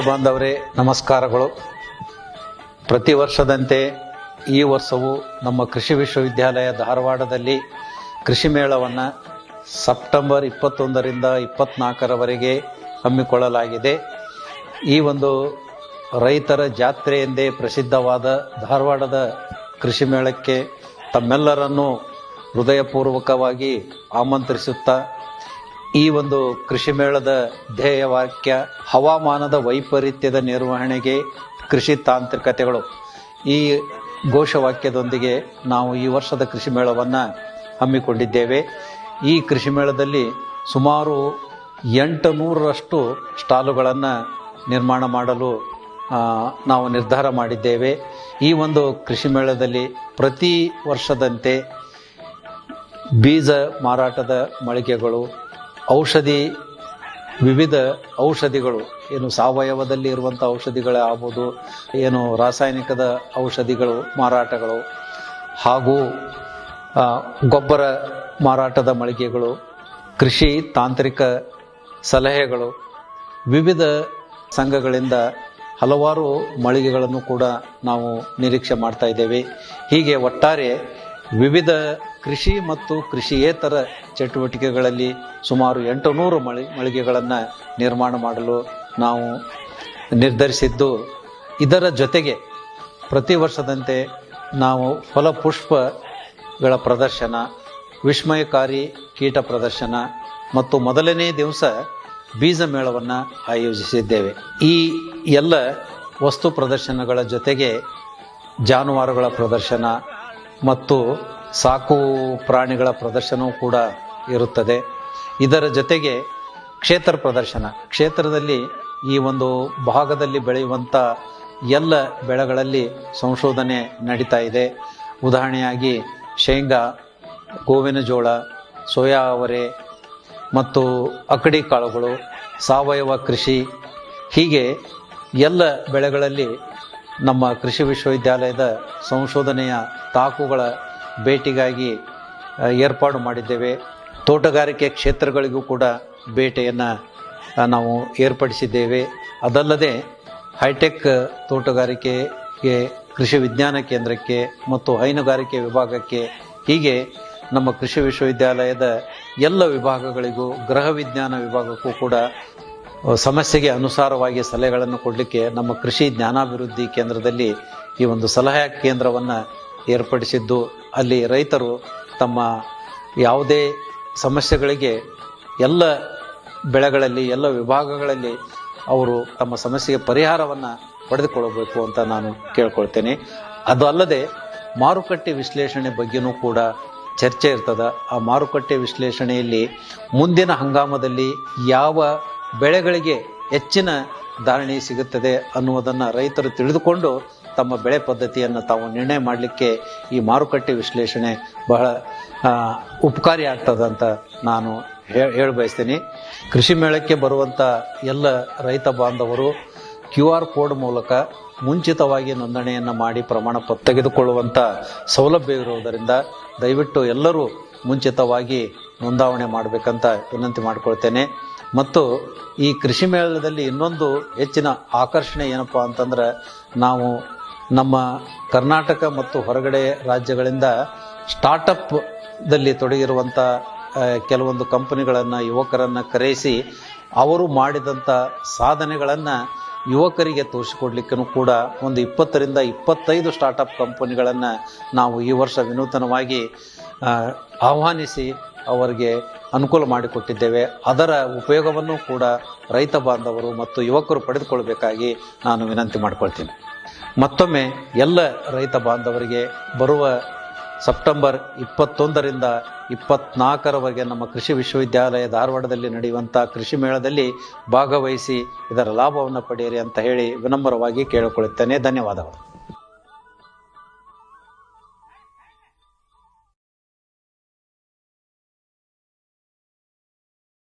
ಬಾಂಧವರೇ ನಮಸ್ಕಾರಗಳು. ಪ್ರತಿ ವರ್ಷದಂತೆ ಈ ವರ್ಷವೂ ನಮ್ಮ ಕೃಷಿ ವಿಶ್ವವಿದ್ಯಾಲಯ ಧಾರವಾಡದಲ್ಲಿ ಕೃಷಿ ಮೇಳವನ್ನು ಸೆಪ್ಟೆಂಬರ್ 21ರಿಂದ 24ರವರೆಗೆ ಹಮ್ಮಿಕೊಳ್ಳಲಾಗಿದೆ. ಈ ಒಂದು ರೈತರ ಜಾತ್ರೆ ಎಂದೇ ಪ್ರಸಿದ್ಧವಾದ ಧಾರವಾಡದ ಕೃಷಿ ಮೇಳಕ್ಕೆ ತಮ್ಮೆಲ್ಲರನ್ನೂ ಹೃದಯಪೂರ್ವಕವಾಗಿ ಆಮಂತ್ರಿಸುತ್ತಾ ಈ ಒಂದು ಕೃಷಿ ಮೇಳದ ಧ್ಯೇಯ ವಾಕ್ಯ ಹವಾಮಾನದ ವೈಪರೀತ್ಯದ ನಿರ್ವಹಣೆಗೆ ಕೃಷಿ ತಾಂತ್ರಿಕತೆಗಳು. ಈ ಘೋಷವಾಕ್ಯದೊಂದಿಗೆ ನಾವು ಈ ವರ್ಷದ ಕೃಷಿ ಮೇಳವನ್ನು ಹಮ್ಮಿಕೊಂಡಿದ್ದೇವೆ. ಈ ಕೃಷಿ ಮೇಳದಲ್ಲಿ ಸುಮಾರು 800ರಷ್ಟು ಸ್ಟಾಲುಗಳನ್ನು ನಿರ್ಮಾಣ ಮಾಡಲು ನಾವು ನಿರ್ಧಾರ ಮಾಡಿದ್ದೇವೆ. ಈ ಒಂದು ಕೃಷಿ ಮೇಳದಲ್ಲಿ ಪ್ರತಿ ವರ್ಷದಂತೆ ಬೀಜ ಮಾರಾಟದ ಮಳಿಗೆಗಳು, ವಿವಿಧ ಔಷಧಿಗಳು, ಏನು ಸಾವಯವದಲ್ಲಿ ಇರುವಂಥ ಔಷಧಿಗಳೇ ಆಗ್ಬೋದು, ಏನು ರಾಸಾಯನಿಕದ ಔಷಧಿಗಳು ಮಾರಾಟಗಳು, ಹಾಗೂ ಗೊಬ್ಬರ ಮಾರಾಟದ ಮಳಿಗೆಗಳು, ಕೃಷಿ ತಾಂತ್ರಿಕ ಸಲಹೆಗಳು, ವಿವಿಧ ಸಂಘಗಳಿಂದ ಹಲವಾರು ಮಳಿಗೆಗಳನ್ನು ಕೂಡ ನಾವು ನಿರೀಕ್ಷೆ ಮಾಡ್ತಾ ಇದ್ದೇವೆ. ಹೀಗೆ ಒಟ್ಟಾರೆ ವಿವಿಧ ಕೃಷಿ ಮತ್ತು ಕೃಷಿಯೇತರ ಚಟುವಟಿಕೆಗಳಲ್ಲಿ ಸುಮಾರು 800 ಮಳಿಗೆಗಳನ್ನು ನಿರ್ಮಾಣ ಮಾಡಲು ನಾವು ನಿರ್ಧರಿಸಿದ್ದು, ಇದರ ಜೊತೆಗೆ ಪ್ರತಿ ವರ್ಷದಂತೆ ನಾವು ಫಲಪುಷ್ಪಗಳ ಪ್ರದರ್ಶನ, ವಿಸ್ಮಯಕಾರಿ ಕೀಟ ಪ್ರದರ್ಶನ ಮತ್ತು ಮೊದಲನೇ ದಿವಸ ಬೀಜ ಮೇಳವನ್ನು ಆಯೋಜಿಸಿದ್ದೇವೆ. ಈ ಎಲ್ಲ ವಸ್ತು ಪ್ರದರ್ಶನಗಳ ಜೊತೆಗೆ ಜಾನುವಾರುಗಳ ಪ್ರದರ್ಶನ ಮತ್ತು ಸಾಕು ಪ್ರಾಣಿಗಳ ಪ್ರದರ್ಶನವೂ ಕೂಡ ಇರುತ್ತದೆ. ಇದರ ಜೊತೆಗೆ ಕ್ಷೇತ್ರ ಪ್ರದರ್ಶನ, ಕ್ಷೇತ್ರದಲ್ಲಿ ಈ ಒಂದು ಭಾಗದಲ್ಲಿ ಬೆಳೆಯುವಂಥ ಎಲ್ಲ ಬೆಳೆಗಳಲ್ಲಿ ಸಂಶೋಧನೆ ನಡೀತಾ ಇದೆ. ಉದಾಹರಣೆಯಾಗಿ ಶೇಂಗಾ, ಗೋವಿನ ಜೋಳ, ಸೋಯಾ ಅವರೆ ಮತ್ತು ಅಕಡಿ ಕಾಳುಗಳು, ಸಾವಯವ ಕೃಷಿ, ಹೀಗೆ ಎಲ್ಲ ಬೆಳೆಗಳಲ್ಲಿ ನಮ್ಮ ಕೃಷಿ ವಿಶ್ವವಿದ್ಯಾಲಯದ ಸಂಶೋಧನೆಯ ತಾಕುಗಳ ಭೇಟಿಗಾಗಿ ಏರ್ಪಾಡು ಮಾಡಿದ್ದೇವೆ. ತೋಟಗಾರಿಕೆ ಕ್ಷೇತ್ರಗಳಿಗೂ ಕೂಡ ಭೇಟಿಯನ್ನು ನಾವು ಏರ್ಪಡಿಸಿದ್ದೇವೆ. ಅದಲ್ಲದೆ ಹೈಟೆಕ್ ತೋಟಗಾರಿಕೆಗೆ, ಕೃಷಿ ವಿಜ್ಞಾನ ಕೇಂದ್ರಕ್ಕೆ ಮತ್ತು ಹೈನುಗಾರಿಕೆ ವಿಭಾಗಕ್ಕೆ, ಹೀಗೆ ನಮ್ಮ ಕೃಷಿ ವಿಶ್ವವಿದ್ಯಾಲಯದ ಎಲ್ಲ ವಿಭಾಗಗಳಿಗೂ, ಗೃಹ ವಿಜ್ಞಾನ ವಿಭಾಗಕ್ಕೂ ಕೂಡ ಸಮಸ್ಯೆಗೆ ಅನುಸಾರವಾಗಿ ಸಲಹೆಗಳನ್ನು ಕೊಡಲಿಕ್ಕೆ ನಮ್ಮ ಕೃಷಿ ಜ್ಞಾನಾಭಿವೃದ್ಧಿ ಕೇಂದ್ರದಲ್ಲಿ ಈ ಒಂದು ಸಲಹಾ ಕೇಂದ್ರವನ್ನು ಏರ್ಪಡಿಸಿದ್ದು, ಅಲ್ಲಿ ರೈತರು ತಮ್ಮ ಯಾವುದೇ ಸಮಸ್ಯೆಗಳಿಗೆ ಎಲ್ಲ ಬೆಳೆಗಳಲ್ಲಿ, ಎಲ್ಲ ವಿಭಾಗಗಳಲ್ಲಿ ಅವರು ತಮ್ಮ ಸಮಸ್ಯೆಗೆ ಪರಿಹಾರವನ್ನು ಪಡೆದುಕೊಳ್ಳಬೇಕು ಅಂತ ನಾನು ಕೇಳ್ಕೊಳ್ತೇನೆ. ಅದು ಅಲ್ಲದೆ ಮಾರುಕಟ್ಟೆ ವಿಶ್ಲೇಷಣೆ ಬಗ್ಗೆನೂ ಕೂಡ ಚರ್ಚೆ ಇರ್ತದೆ. ಆ ಮಾರುಕಟ್ಟೆ ವಿಶ್ಲೇಷಣೆಯಲ್ಲಿ ಮುಂದಿನ ಹಂಗಾಮದಲ್ಲಿ ಯಾವ ಬೆಳೆಗಳಿಗೆ ಹೆಚ್ಚಿನ ಧಾರಣೆ ಸಿಗುತ್ತದೆ ಅನ್ನುವುದನ್ನು ರೈತರು ತಿಳಿದುಕೊಂಡು ತಮ್ಮ ಬೆಳೆ ಪದ್ಧತಿಯನ್ನು ತಾವು ನಿರ್ಣಯ ಮಾಡಲಿಕ್ಕೆ ಈ ಮಾರುಕಟ್ಟೆ ವಿಶ್ಲೇಷಣೆ ಬಹಳ ಉಪಕಾರಿ ಆಗ್ತದೆ ಅಂತ ನಾನು ಹೇಳಬಯಸ್ತೀನಿ. ಕೃಷಿ ಮೇಳಕ್ಕೆ ಬರುವಂಥ ಎಲ್ಲ ರೈತ ಬಾಂಧವರು QR ಕೋಡ್ ಮೂಲಕ ಮುಂಚಿತವಾಗಿ ನೋಂದಣಿಯನ್ನು ಮಾಡಿ ಪ್ರಮಾಣ ಪತ್ರ ತೆಗೆದುಕೊಳ್ಳುವಂಥ ಸೌಲಭ್ಯ ಇರುವುದರಿಂದ ದಯವಿಟ್ಟು ಎಲ್ಲರೂ ಮುಂಚಿತವಾಗಿ ನೋಂದಾವಣೆ ಮಾಡಬೇಕಂತ ವಿನಂತಿ ಮಾಡಿಕೊಳ್ತೇನೆ. ಮತ್ತು ಈ ಕೃಷಿ ಮೇಳದಲ್ಲಿ ಇನ್ನೊಂದು ಹೆಚ್ಚಿನ ಆಕರ್ಷಣೆ ಏನಪ್ಪ ಅಂತಂದ್ರೆ, ನಾವು ನಮ್ಮ ಕರ್ನಾಟಕ ಮತ್ತು ಹೊರಗಡೆ ರಾಜ್ಯಗಳಿಂದ ಸ್ಟಾರ್ಟಪ್ದಲ್ಲಿ ತೊಡಗಿರುವಂಥ ಕೆಲವೊಂದು ಕಂಪನಿಗಳನ್ನು, ಯುವಕರನ್ನು ಕರೆಸಿ ಅವರು ಮಾಡಿದಂಥ ಸಾಧನೆಗಳನ್ನು ಯುವಕರಿಗೆ ತೋರಿಸಿಕೊಡ್ಲಿಕ್ಕೂ ಕೂಡ ಒಂದು 20ರಿಂದ 25 ಸ್ಟಾರ್ಟಪ್ ಕಂಪನಿಗಳನ್ನು ನಾವು ಈ ವರ್ಷ ವಿನೂತನವಾಗಿ ಆಹ್ವಾನಿಸಿ ಅವರಿಗೆ ಅನುಕೂಲ ಮಾಡಿಕೊಟ್ಟಿದ್ದೇವೆ. ಅದರ ಉಪಯೋಗವನ್ನು ಕೂಡ ರೈತ ಬಾಂಧವರು ಮತ್ತು ಯುವಕರು ಪಡೆದುಕೊಳ್ಳಬೇಕಾಗಿ ನಾನು ವಿನಂತಿ ಮಾಡಿಕೊಳ್ತೀನಿ. ಮತ್ತೊಮ್ಮೆ ಎಲ್ಲ ರೈತ ಬಾಂಧವರಿಗೆ ಬರುವ ಸೆಪ್ಟೆಂಬರ್ 21ರಿಂದ 24ರವರೆಗೆ ನಮ್ಮ ಕೃಷಿ ವಿಶ್ವವಿದ್ಯಾಲಯ ಧಾರವಾಡದಲ್ಲಿ ನಡೆಯುವಂಥ ಕೃಷಿ ಮೇಳದಲ್ಲಿ ಭಾಗವಹಿಸಿ ಇದರ ಲಾಭವನ್ನು ಪಡೆಯಿರಿ ಅಂತ ಹೇಳಿ ವಿನಮ್ರವಾಗಿ ಕೇಳಿಕೊಳ್ಳುತ್ತೇನೆ. ಧನ್ಯವಾದಗಳು.